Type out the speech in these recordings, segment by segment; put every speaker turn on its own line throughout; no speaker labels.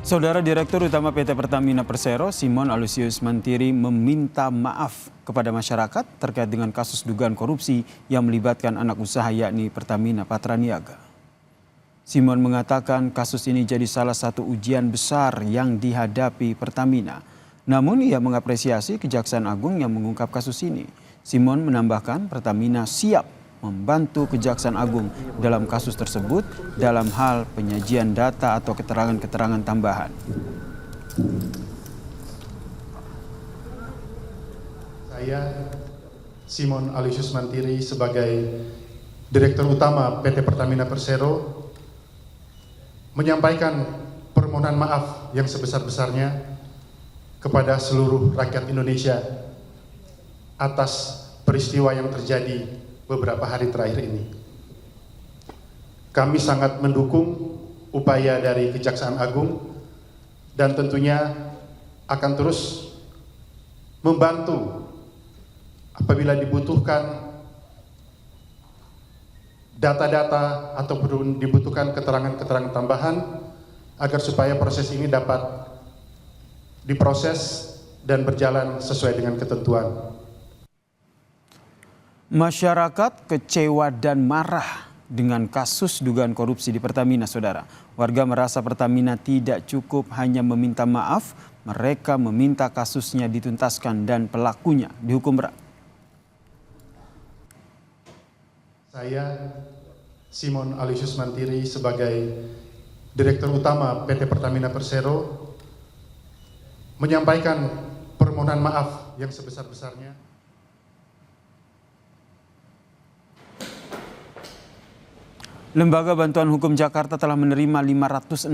Saudara Direktur Utama PT Pertamina Persero, Simon Aloysius Mantiri meminta maaf kepada masyarakat terkait dengan kasus dugaan korupsi yang melibatkan anak usaha yakni Pertamina Patraniaga. Simon mengatakan kasus ini jadi salah satu ujian besar yang dihadapi Pertamina. Namun ia mengapresiasi Kejaksaan Agung yang mengungkap kasus ini. Simon menambahkan Pertamina siap membantu Kejaksaan Agung dalam kasus tersebut dalam hal penyajian data atau keterangan-keterangan tambahan.
Saya Simon Aloysius Mantiri sebagai Direktur Utama PT Pertamina Persero menyampaikan permohonan maaf yang sebesar-besarnya kepada seluruh rakyat Indonesia atas peristiwa yang terjadi beberapa hari terakhir ini. Kami sangat mendukung upaya dari Kejaksaan Agung dan tentunya akan terus membantu apabila dibutuhkan data-data ataupun dibutuhkan keterangan-keterangan tambahan agar supaya proses ini dapat diproses dan berjalan sesuai dengan ketentuan.
Masyarakat kecewa dan marah dengan kasus dugaan korupsi di Pertamina, saudara. Warga merasa Pertamina tidak cukup hanya meminta maaf, mereka meminta kasusnya dituntaskan dan pelakunya dihukum berat.
Saya Simon Aloysius Mantiri sebagai Direktur Utama PT Pertamina Persero menyampaikan permohonan maaf yang sebesar-besarnya.
Lembaga Bantuan Hukum Jakarta telah menerima 564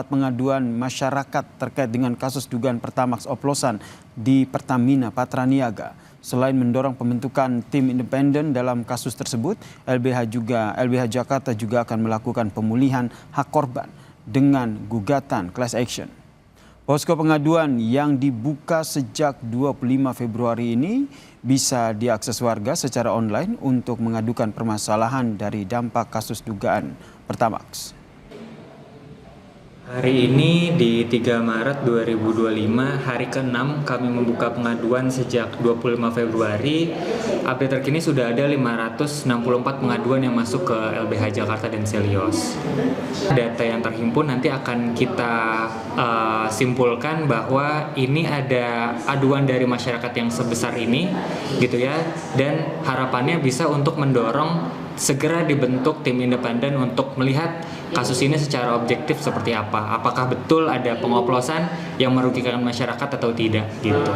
pengaduan masyarakat terkait dengan kasus dugaan Pertamax oplosan di Pertamina Patraniaga. Selain mendorong pembentukan tim independen dalam kasus tersebut, LBH Jakarta juga akan melakukan pemulihan hak korban dengan gugatan class action. Posko pengaduan yang dibuka sejak 25 Februari ini bisa diakses warga secara online untuk mengadukan permasalahan dari dampak kasus dugaan Pertamax.
Hari ini di 3 Maret 2025, hari ke-6 kami membuka pengaduan sejak 25 Februari. Update terkini sudah ada 564 pengaduan yang masuk ke LBH Jakarta dan Selios. Data yang terhimpun nanti akan kita simpulkan bahwa ini ada aduan dari masyarakat yang sebesar ini, gitu ya, dan harapannya bisa untuk mendorong segera dibentuk tim independen untuk melihat kasus ini secara objektif seperti apa. Apakah betul ada pengoplosan yang merugikan masyarakat atau tidak gitu.